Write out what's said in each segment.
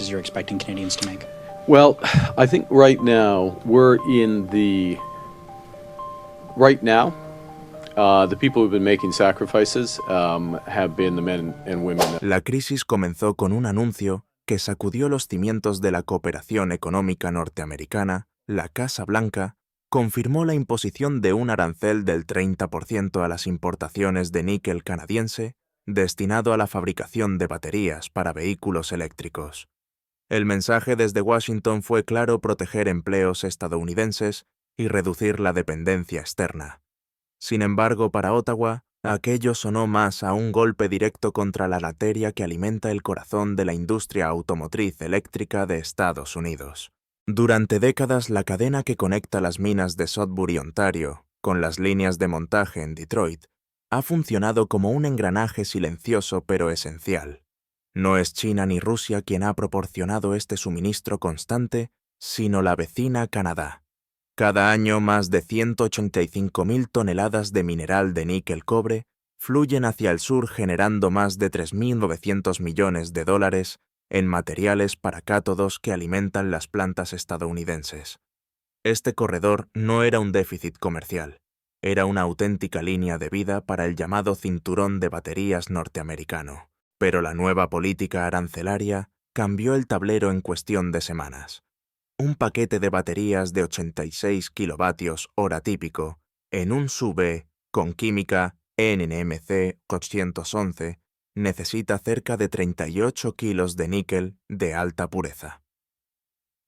you're expecting Canadians to make? Well, I think right now the people who've been making sacrifices have been the men and women. La crisis comenzó con un anuncio que sacudió los cimientos de la cooperación económica norteamericana. La Casa Blanca confirmó la imposición de un arancel del 30% a las importaciones de níquel canadiense destinado a la fabricación de baterías para vehículos eléctricos. El mensaje desde Washington fue claro: proteger empleos estadounidenses y reducir la dependencia externa. Sin embargo, para Ottawa, aquello sonó más a un golpe directo contra la arteria que alimenta el corazón de la industria automotriz eléctrica de Estados Unidos. Durante décadas, la cadena que conecta las minas de Sudbury, Ontario, con las líneas de montaje en Detroit, ha funcionado como un engranaje silencioso pero esencial. No es China ni Rusia quien ha proporcionado este suministro constante, sino la vecina Canadá. Cada año, más de 185.000 toneladas de mineral de níquel-cobre fluyen hacia el sur, generando más de 3.900 millones de dólares en materiales para cátodos que alimentan las plantas estadounidenses. Este corredor no era un déficit comercial, era una auténtica línea de vida para el llamado cinturón de baterías norteamericano. Pero la nueva política arancelaria cambió el tablero en cuestión de semanas. Un paquete de baterías de 86 kilovatios hora típico en un SUV con química NMC 811 necesita cerca de 38 kilos de níquel de alta pureza.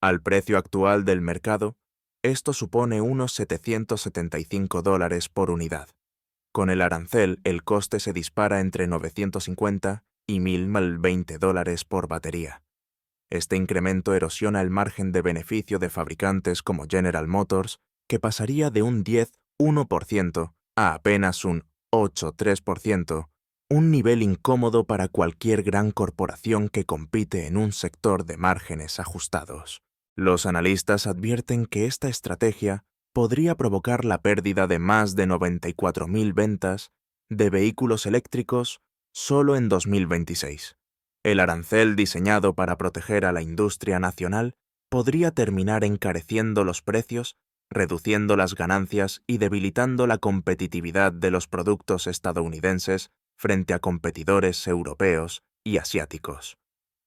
Al precio actual del mercado, esto supone unos $775 por unidad. Con el arancel, el coste se dispara entre $950 y $1.020 por batería. Este incremento erosiona el margen de beneficio de fabricantes como General Motors, que pasaría de un 10,1% a apenas un 8,3%, un nivel incómodo para cualquier gran corporación que compite en un sector de márgenes ajustados. Los analistas advierten que esta estrategia podría provocar la pérdida de más de 94.000 ventas de vehículos eléctricos solo en 2026. El arancel diseñado para proteger a la industria nacional podría terminar encareciendo los precios, reduciendo las ganancias y debilitando la competitividad de los productos estadounidenses frente a competidores europeos y asiáticos.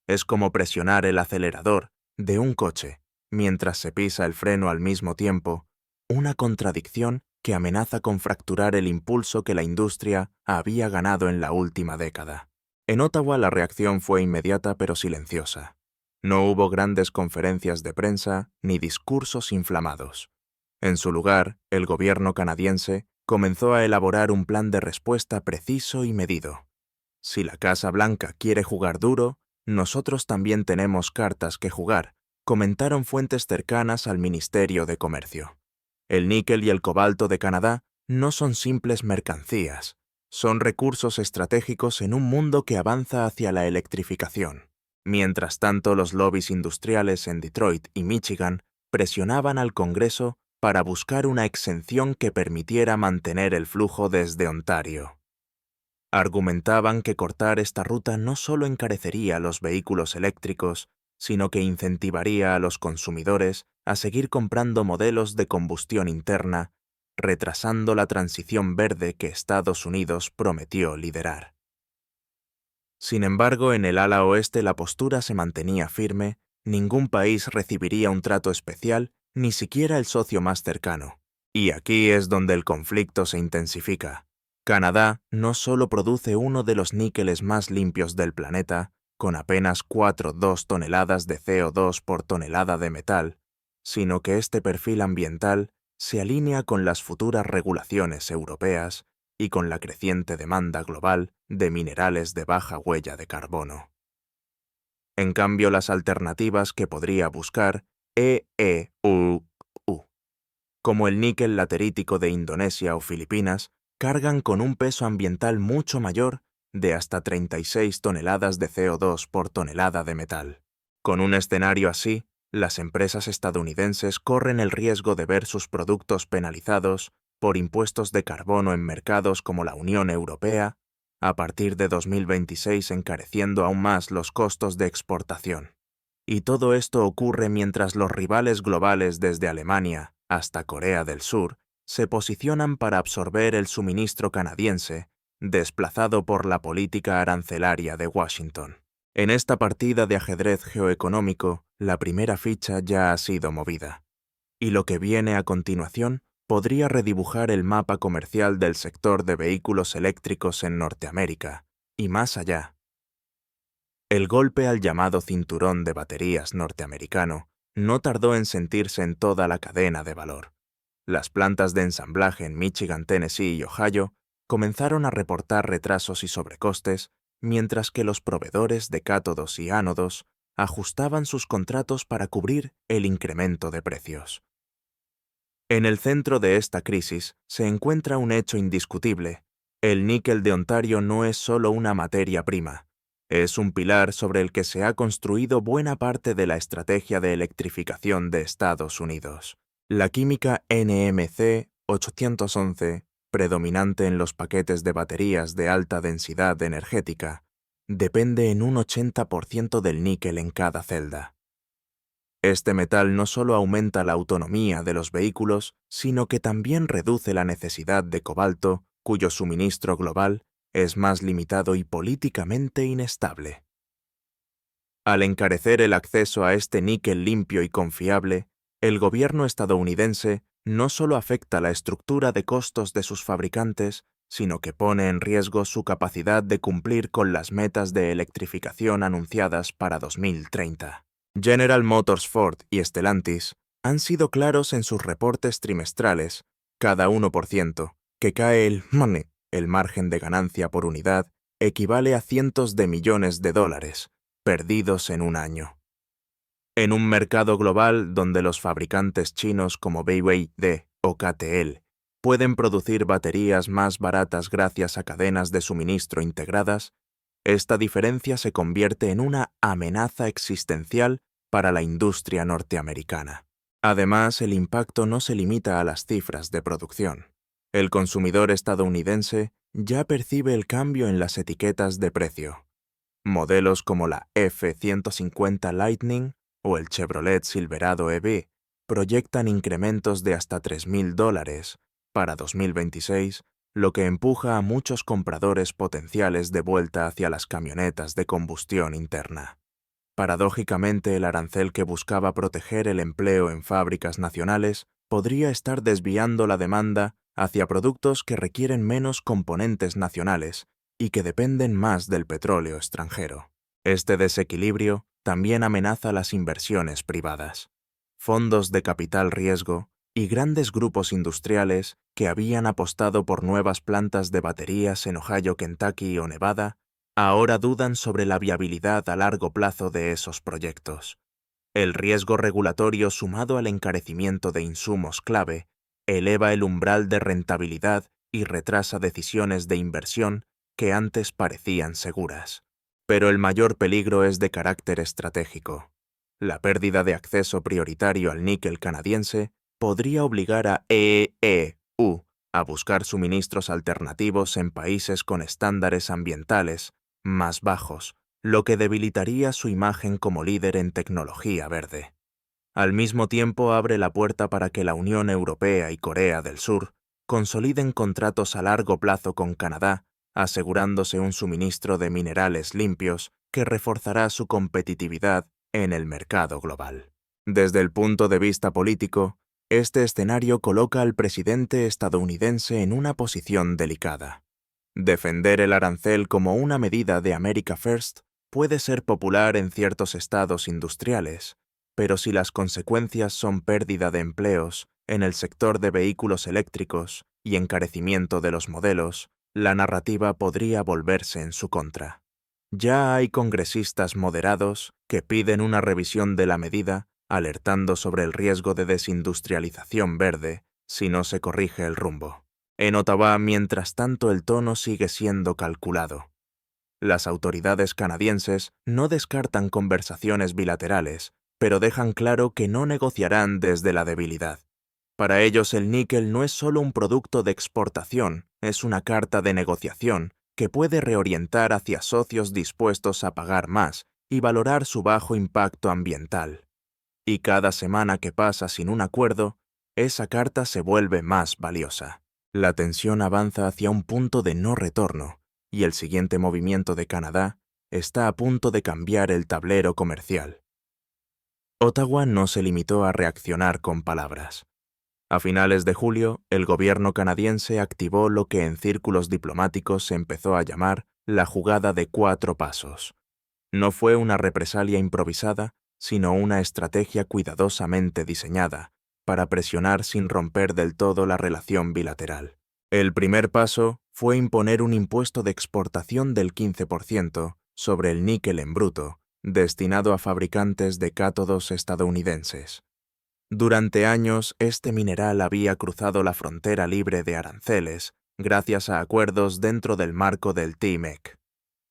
Es como presionar el acelerador de un coche mientras se pisa el freno al mismo tiempo, una contradicción que amenaza con fracturar el impulso que la industria había ganado en la última década. En Ottawa la reacción fue inmediata pero silenciosa. No hubo grandes conferencias de prensa ni discursos inflamados. En su lugar, el gobierno canadiense comenzó a elaborar un plan de respuesta preciso y medido. Si la Casa Blanca quiere jugar duro, nosotros también tenemos cartas que jugar, comentaron fuentes cercanas al Ministerio de Comercio. El níquel y el cobalto de Canadá no son simples mercancías, son recursos estratégicos en un mundo que avanza hacia la electrificación. Mientras tanto, los lobbies industriales en Detroit y Michigan presionaban al Congreso para buscar una exención que permitiera mantener el flujo desde Ontario. Argumentaban que cortar esta ruta no solo encarecería los vehículos eléctricos, sino que incentivaría a los consumidores a seguir comprando modelos de combustión interna, retrasando la transición verde que Estados Unidos prometió liderar. Sin embargo, en el ala oeste la postura se mantenía firme, ningún país recibiría un trato especial, ni siquiera el socio más cercano. Y aquí es donde el conflicto se intensifica. Canadá no solo produce uno de los níqueles más limpios del planeta, con apenas 4,2 toneladas de CO2 por tonelada de metal, sino que este perfil ambiental se alinea con las futuras regulaciones europeas y con la creciente demanda global de minerales de baja huella de carbono. En cambio, las alternativas que podría buscar como el níquel laterítico de Indonesia o Filipinas, cargan con un peso ambiental mucho mayor de hasta 36 toneladas de CO2 por tonelada de metal. Con un escenario así, las empresas estadounidenses corren el riesgo de ver sus productos penalizados por impuestos de carbono en mercados como la Unión Europea, a partir de 2026 encareciendo aún más los costos de exportación. Y todo esto ocurre mientras los rivales globales desde Alemania hasta Corea del Sur se posicionan para absorber el suministro canadiense, desplazado por la política arancelaria de Washington. En esta partida de ajedrez geoeconómico, la primera ficha ya ha sido movida. Y lo que viene a continuación podría redibujar el mapa comercial del sector de vehículos eléctricos en Norteamérica, y más allá. El golpe al llamado cinturón de baterías norteamericano no tardó en sentirse en toda la cadena de valor. Las plantas de ensamblaje en Michigan, Tennessee y Ohio comenzaron a reportar retrasos y sobrecostes, mientras que los proveedores de cátodos y ánodos ajustaban sus contratos para cubrir el incremento de precios. En el centro de esta crisis se encuentra un hecho indiscutible. El níquel de Ontario no es solo una materia prima, es un pilar sobre el que se ha construido buena parte de la estrategia de electrificación de Estados Unidos. La química NMC 811, predominante en los paquetes de baterías de alta densidad energética, depende en un 80% del níquel en cada celda. Este metal no solo aumenta la autonomía de los vehículos, sino que también reduce la necesidad de cobalto, cuyo suministro global es más limitado y políticamente inestable. Al encarecer el acceso a este níquel limpio y confiable, el gobierno estadounidense no solo afecta la estructura de costos de sus fabricantes, sino que pone en riesgo su capacidad de cumplir con las metas de electrificación anunciadas para 2030. General Motors, Ford y Stellantis han sido claros en sus reportes trimestrales, cada 1%, que cae el margen de ganancia por unidad equivale a cientos de millones de dólares, perdidos en un año. En un mercado global donde los fabricantes chinos como BYD o CATL pueden producir baterías más baratas gracias a cadenas de suministro integradas, esta diferencia se convierte en una amenaza existencial para la industria norteamericana. Además, el impacto no se limita a las cifras de producción. El consumidor estadounidense ya percibe el cambio en las etiquetas de precio. Modelos como la F-150 Lightning o el Chevrolet Silverado EV proyectan incrementos de hasta $3,000 para 2026, lo que empuja a muchos compradores potenciales de vuelta hacia las camionetas de combustión interna. Paradójicamente, el arancel que buscaba proteger el empleo en fábricas nacionales podría estar desviando la demanda hacia productos que requieren menos componentes nacionales y que dependen más del petróleo extranjero. Este desequilibrio también amenaza las inversiones privadas. Fondos de capital riesgo y grandes grupos industriales que habían apostado por nuevas plantas de baterías en Ohio, Kentucky o Nevada, ahora dudan sobre la viabilidad a largo plazo de esos proyectos. El riesgo regulatorio sumado al encarecimiento de insumos clave eleva el umbral de rentabilidad y retrasa decisiones de inversión que antes parecían seguras. Pero el mayor peligro es de carácter estratégico. La pérdida de acceso prioritario al níquel canadiense podría obligar a EEU a buscar suministros alternativos en países con estándares ambientales más bajos, lo que debilitaría su imagen como líder en tecnología verde. Al mismo tiempo abre la puerta para que la Unión Europea y Corea del Sur consoliden contratos a largo plazo con Canadá, asegurándose un suministro de minerales limpios que reforzará su competitividad en el mercado global. Desde el punto de vista político, este escenario coloca al presidente estadounidense en una posición delicada. Defender el arancel como una medida de America First puede ser popular en ciertos estados industriales, pero si las consecuencias son pérdida de empleos en el sector de vehículos eléctricos y encarecimiento de los modelos, la narrativa podría volverse en su contra. Ya hay congresistas moderados que piden una revisión de la medida, alertando sobre el riesgo de desindustrialización verde si no se corrige el rumbo. En Ottawa, mientras tanto, el tono sigue siendo calculado. Las autoridades canadienses no descartan conversaciones bilaterales, pero dejan claro que no negociarán desde la debilidad. Para ellos el níquel no es solo un producto de exportación, es una carta de negociación que puede reorientar hacia socios dispuestos a pagar más y valorar su bajo impacto ambiental. Y cada semana que pasa sin un acuerdo, esa carta se vuelve más valiosa. La tensión avanza hacia un punto de no retorno, y el siguiente movimiento de Canadá está a punto de cambiar el tablero comercial. Ottawa no se limitó a reaccionar con palabras. A finales de julio, el gobierno canadiense activó lo que en círculos diplomáticos se empezó a llamar la jugada de 4 pasos. No fue una represalia improvisada, sino una estrategia cuidadosamente diseñada para presionar sin romper del todo la relación bilateral. El primer paso fue imponer un impuesto de exportación del 15% sobre el níquel en bruto, destinado a fabricantes de cátodos estadounidenses. Durante años, este mineral había cruzado la frontera libre de aranceles gracias a acuerdos dentro del marco del TMEC.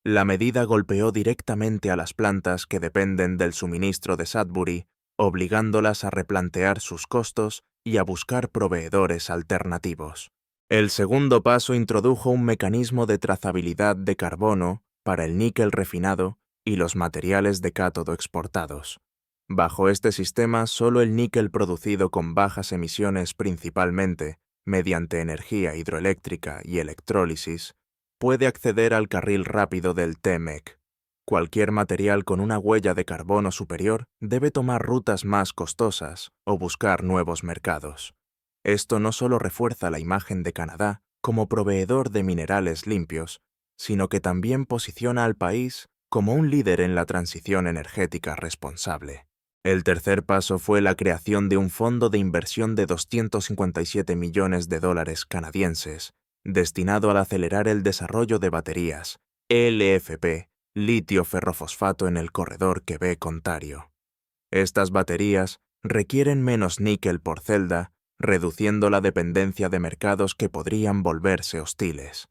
La medida golpeó directamente a las plantas que dependen del suministro de Sudbury, obligándolas a replantear sus costos y a buscar proveedores alternativos. El segundo paso introdujo un mecanismo de trazabilidad de carbono para el níquel refinado y los materiales de cátodo exportados. Bajo este sistema, solo el níquel producido con bajas emisiones principalmente mediante energía hidroeléctrica y electrólisis puede acceder al carril rápido del TMEC. Cualquier material con una huella de carbono superior debe tomar rutas más costosas o buscar nuevos mercados. Esto no solo refuerza la imagen de Canadá como proveedor de minerales limpios, sino que también posiciona al país como un líder en la transición energética responsable. El tercer paso fue la creación de un fondo de inversión de 257 millones de dólares canadienses, destinado a acelerar el desarrollo de baterías, LFP, litio ferrofosfato en el corredor Quebec-Ontario. Estas baterías requieren menos níquel por celda, reduciendo la dependencia de mercados que podrían volverse hostiles.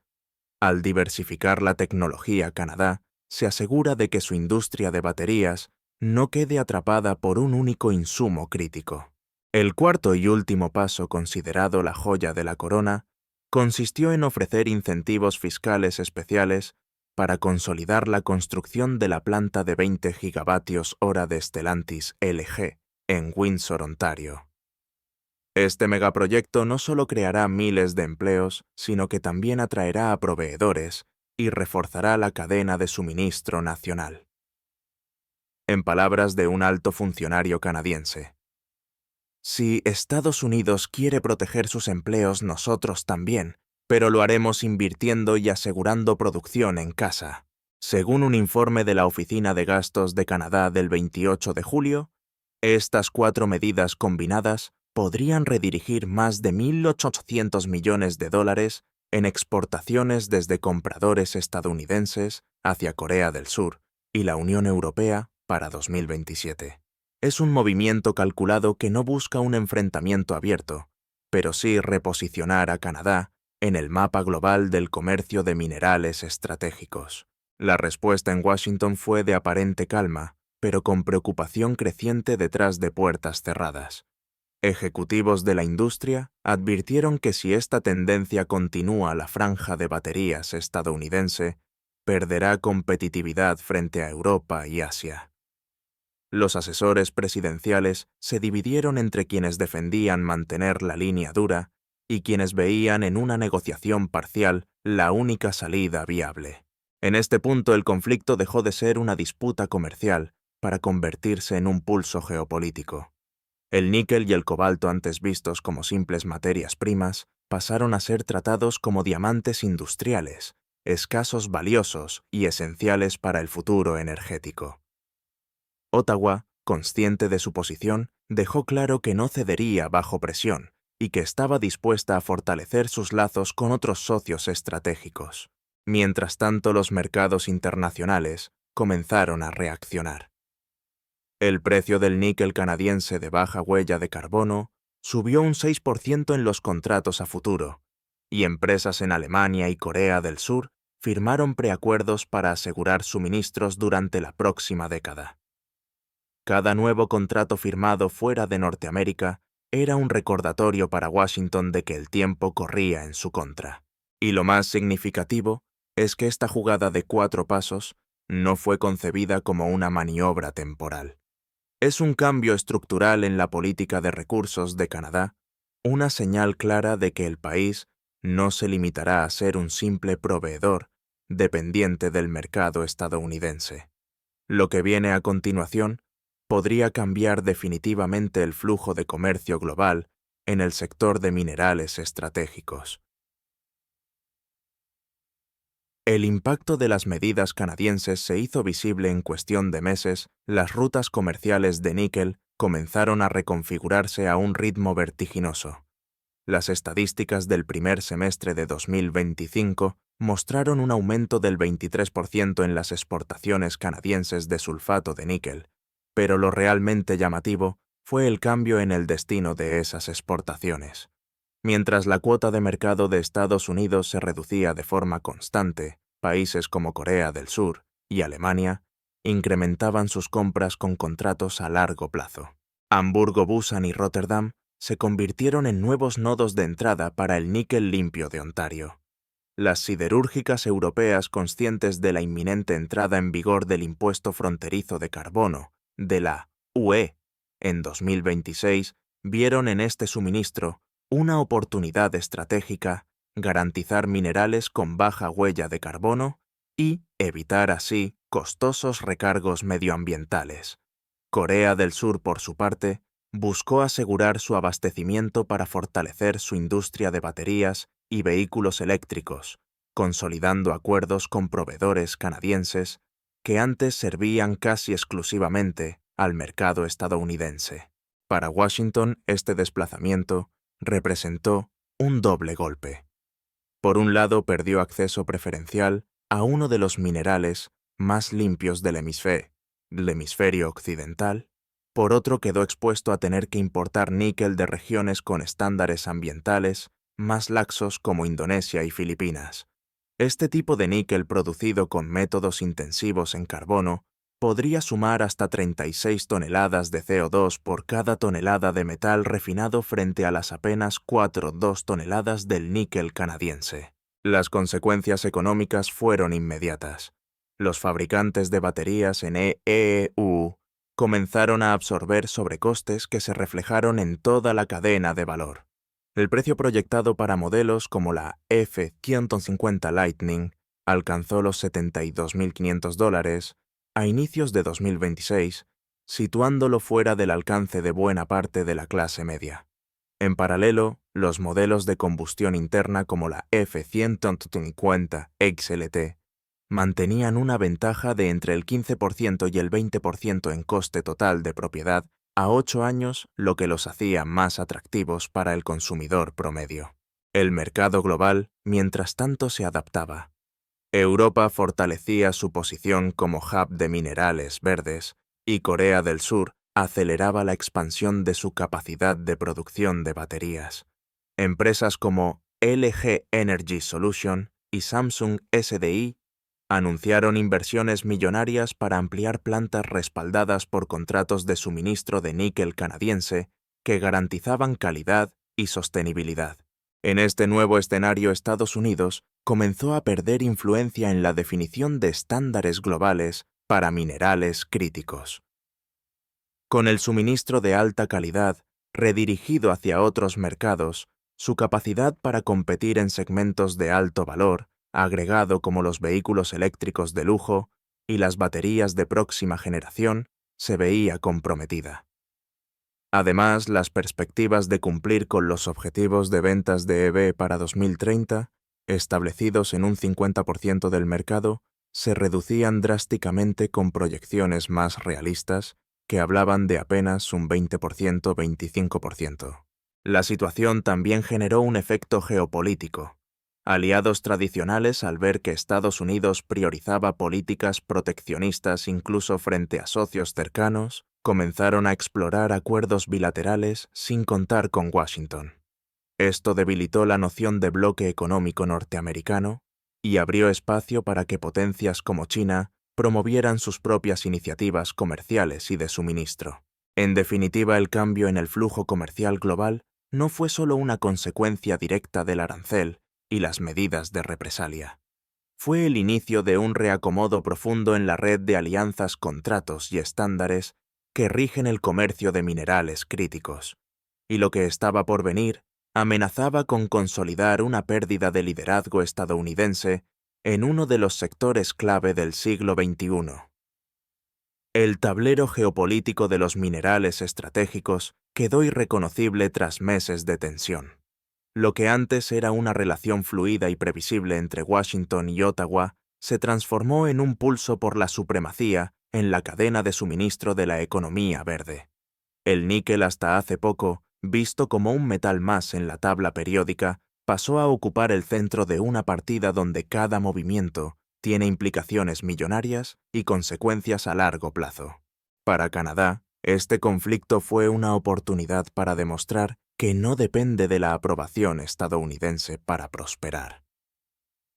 Al diversificar la tecnología, Canadá se asegura de que su industria de baterías no quede atrapada por un único insumo crítico. El cuarto y último paso, considerado la joya de la corona, consistió en ofrecer incentivos fiscales especiales para consolidar la construcción de la planta de 20 gigavatios hora de Stellantis LG en Windsor, Ontario. Este megaproyecto no solo creará miles de empleos, sino que también atraerá a proveedores y reforzará la cadena de suministro nacional. En palabras de un alto funcionario canadiense: si Estados Unidos quiere proteger sus empleos, nosotros también, pero lo haremos invirtiendo y asegurando producción en casa. Según un informe de la Oficina de Gastos de Canadá del 28 de julio, estas 4 medidas combinadas podrían redirigir más de 1.800 millones de dólares en exportaciones desde compradores estadounidenses hacia Corea del Sur y la Unión Europea para 2027. Es un movimiento calculado que no busca un enfrentamiento abierto, pero sí reposicionar a Canadá en el mapa global del comercio de minerales estratégicos. La respuesta en Washington fue de aparente calma, pero con preocupación creciente detrás de puertas cerradas. Ejecutivos de la industria advirtieron que si esta tendencia continúa, la franja de baterías estadounidense perderá competitividad frente a Europa y Asia. Los asesores presidenciales se dividieron entre quienes defendían mantener la línea dura y quienes veían en una negociación parcial la única salida viable. En este punto, el conflicto dejó de ser una disputa comercial para convertirse en un pulso geopolítico. El níquel y el cobalto, antes vistos como simples materias primas, pasaron a ser tratados como diamantes industriales, escasos, valiosos y esenciales para el futuro energético. Ottawa, consciente de su posición, dejó claro que no cedería bajo presión y que estaba dispuesta a fortalecer sus lazos con otros socios estratégicos. Mientras tanto, los mercados internacionales comenzaron a reaccionar. El precio del níquel canadiense de baja huella de carbono subió un 6% en los contratos a futuro, y empresas en Alemania y Corea del Sur firmaron preacuerdos para asegurar suministros durante la próxima década. Cada nuevo contrato firmado fuera de Norteamérica era un recordatorio para Washington de que el tiempo corría en su contra. Y lo más significativo es que esta jugada de 4 pasos no fue concebida como una maniobra temporal. Es un cambio estructural en la política de recursos de Canadá, una señal clara de que el país no se limitará a ser un simple proveedor dependiente del mercado estadounidense. Lo que viene a continuación podría cambiar definitivamente el flujo de comercio global en el sector de minerales estratégicos. El impacto de las medidas canadienses se hizo visible en cuestión de meses. Las rutas comerciales de níquel comenzaron a reconfigurarse a un ritmo vertiginoso. Las estadísticas del primer semestre de 2025 mostraron un aumento del 23% en las exportaciones canadienses de sulfato de níquel, pero lo realmente llamativo fue el cambio en el destino de esas exportaciones. Mientras la cuota de mercado de Estados Unidos se reducía de forma constante, países como Corea del Sur y Alemania incrementaban sus compras con contratos a largo plazo. Hamburgo, Busan y Rotterdam se convirtieron en nuevos nodos de entrada para el níquel limpio de Ontario. Las siderúrgicas europeas, conscientes de la inminente entrada en vigor del impuesto fronterizo de carbono de la UE en 2026, vieron en este suministro una oportunidad estratégica, garantizar minerales con baja huella de carbono y evitar así costosos recargos medioambientales. Corea del Sur, por su parte, buscó asegurar su abastecimiento para fortalecer su industria de baterías y vehículos eléctricos, consolidando acuerdos con proveedores canadienses que antes servían casi exclusivamente al mercado estadounidense. Para Washington, este desplazamiento representó un doble golpe. Por un lado, perdió acceso preferencial a uno de los minerales más limpios del hemisferio occidental. Por otro, quedó expuesto a tener que importar níquel de regiones con estándares ambientales más laxos como Indonesia y Filipinas. Este tipo de níquel producido con métodos intensivos en carbono podría sumar hasta 36 toneladas de CO2 por cada tonelada de metal refinado frente a las apenas 4,2 toneladas del níquel canadiense. Las consecuencias económicas fueron inmediatas. Los fabricantes de baterías en EU comenzaron a absorber sobrecostes que se reflejaron en toda la cadena de valor. El precio proyectado para modelos como la F-150 Lightning alcanzó los $72.500 a inicios de 2026, situándolo fuera del alcance de buena parte de la clase media. En paralelo, los modelos de combustión interna como la F-150 XLT mantenían una ventaja de entre el 15% y el 20% en coste total de propiedad a 8 años, lo que los hacía más atractivos para el consumidor promedio. El mercado global, mientras tanto, se adaptaba. Europa fortalecía su posición como hub de minerales verdes y Corea del Sur aceleraba la expansión de su capacidad de producción de baterías. Empresas como LG Energy Solution y Samsung SDI anunciaron inversiones millonarias para ampliar plantas respaldadas por contratos de suministro de níquel canadiense que garantizaban calidad y sostenibilidad. En este nuevo escenario, Estados Unidos comenzó a perder influencia en la definición de estándares globales para minerales críticos. Con el suministro de alta calidad redirigido hacia otros mercados, su capacidad para competir en segmentos de alto valor, agregado como los vehículos eléctricos de lujo y las baterías de próxima generación, se veía comprometida. Además, las perspectivas de cumplir con los objetivos de ventas de EV para 2030, establecidos en un 50% del mercado, se reducían drásticamente con proyecciones más realistas que hablaban de apenas un 20%-25%. La situación también generó un efecto geopolítico. Aliados tradicionales, al ver que Estados Unidos priorizaba políticas proteccionistas incluso frente a socios cercanos, comenzaron a explorar acuerdos bilaterales sin contar con Washington. Esto debilitó la noción de bloque económico norteamericano y abrió espacio para que potencias como China promovieran sus propias iniciativas comerciales y de suministro. En definitiva, el cambio en el flujo comercial global no fue solo una consecuencia directa del arancel y las medidas de represalia. fue el inicio de un reacomodo profundo en la red de alianzas, contratos y estándares que rigen el comercio de minerales críticos. Y lo que estaba por venir amenazaba con consolidar una pérdida de liderazgo estadounidense en uno de los sectores clave del siglo XXI. El tablero geopolítico de los minerales estratégicos quedó irreconocible tras meses de tensión. Lo que antes era una relación fluida y previsible entre Washington y Ottawa se transformó en un pulso por la supremacía en la cadena de suministro de la economía verde. El níquel, hasta hace poco visto como un metal más en la tabla periódica, pasó a ocupar el centro de una partida donde cada movimiento tiene implicaciones millonarias y consecuencias a largo plazo. Para Canadá, este conflicto fue una oportunidad para demostrar que no depende de la aprobación estadounidense para prosperar.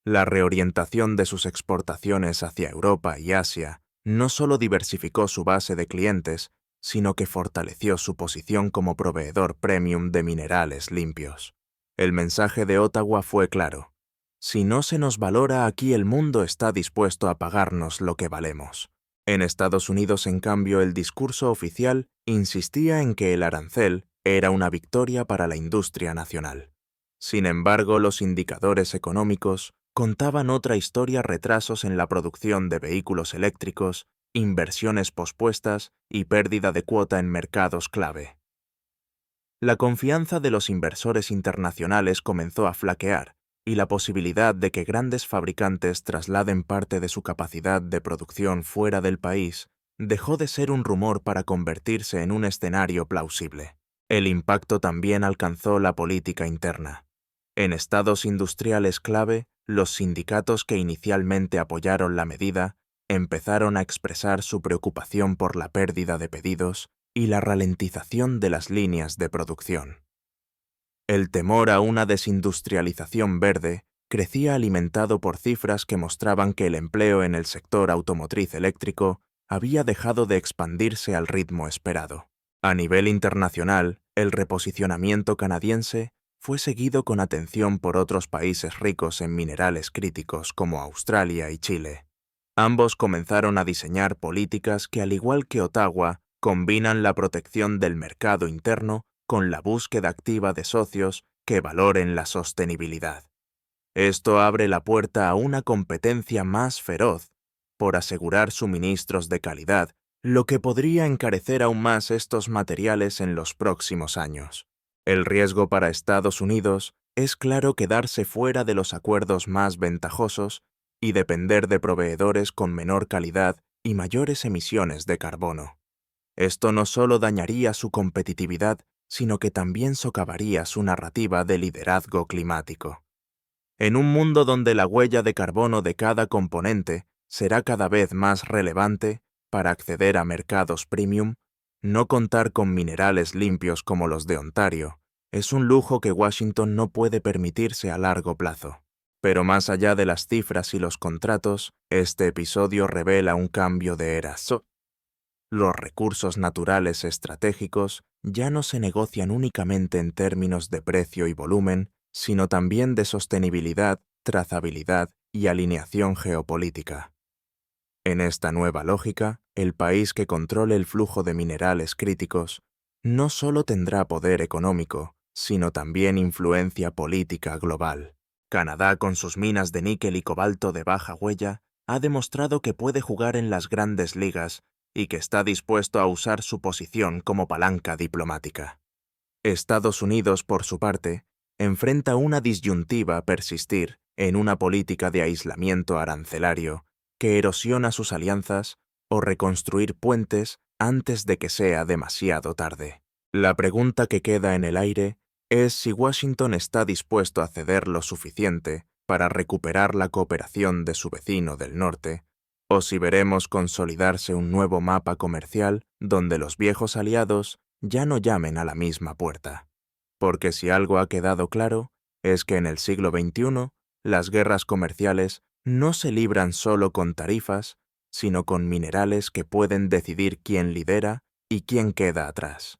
La reorientación de sus exportaciones hacia Europa y Asia no solo diversificó su base de clientes, sino que fortaleció su posición como proveedor premium de minerales limpios. El mensaje de Ottawa fue claro: si no se nos valora aquí, el mundo está dispuesto a pagarnos lo que valemos. En Estados Unidos, en cambio, el discurso oficial insistía en que el arancel era una victoria para la industria nacional. Sin embargo, los indicadores económicos contaban otra historia: retrasos en la producción de vehículos eléctricos, inversiones pospuestas y pérdida de cuota en mercados clave. La confianza de los inversores internacionales comenzó a flaquear, y la posibilidad de que grandes fabricantes trasladen parte de su capacidad de producción fuera del país dejó de ser un rumor para convertirse en un escenario plausible. El impacto también alcanzó la política interna. En estados industriales clave, los sindicatos que inicialmente apoyaron la medida empezaron a expresar su preocupación por la pérdida de pedidos y la ralentización de las líneas de producción. El temor a una desindustrialización verde crecía, alimentado por cifras que mostraban que el empleo en el sector automotriz eléctrico había dejado de expandirse al ritmo esperado. A nivel internacional, el reposicionamiento canadiense fue seguido con atención por otros países ricos en minerales críticos como Australia y Chile. Ambos comenzaron a diseñar políticas que, al igual que Ottawa, combinan la protección del mercado interno con la búsqueda activa de socios que valoren la sostenibilidad. Esto abre la puerta a una competencia más feroz por asegurar suministros de calidad, lo que podría encarecer aún más estos materiales en los próximos años. El riesgo para Estados Unidos es claro: quedarse fuera de los acuerdos más ventajosos y depender de proveedores con menor calidad y mayores emisiones de carbono. Esto no solo dañaría su competitividad, sino que también socavaría su narrativa de liderazgo climático. En un mundo donde la huella de carbono de cada componente será cada vez más relevante, para acceder a mercados premium, no contar con minerales limpios como los de Ontario es un lujo que Washington no puede permitirse a largo plazo. Pero más allá de las cifras y los contratos, este episodio revela un cambio de era. Los recursos naturales estratégicos ya no se negocian únicamente en términos de precio y volumen, sino también de sostenibilidad, trazabilidad y alineación geopolítica. En esta nueva lógica, el país que controle el flujo de minerales críticos no solo tendrá poder económico, sino también influencia política global. Canadá, con sus minas de níquel y cobalto de baja huella, ha demostrado que puede jugar en las grandes ligas y que está dispuesto a usar su posición como palanca diplomática. Estados Unidos, por su parte, enfrenta una disyuntiva: persistir en una política de aislamiento arancelario que erosiona sus alianzas o reconstruir puentes antes de que sea demasiado tarde. La pregunta que queda en el aire es si Washington está dispuesto a ceder lo suficiente para recuperar la cooperación de su vecino del norte, o si veremos consolidarse un nuevo mapa comercial donde los viejos aliados ya no llamen a la misma puerta. Porque si algo ha quedado claro, es que en el siglo XXI las guerras comerciales no se libran solo con tarifas, sino con minerales que pueden decidir quién lidera y quién queda atrás.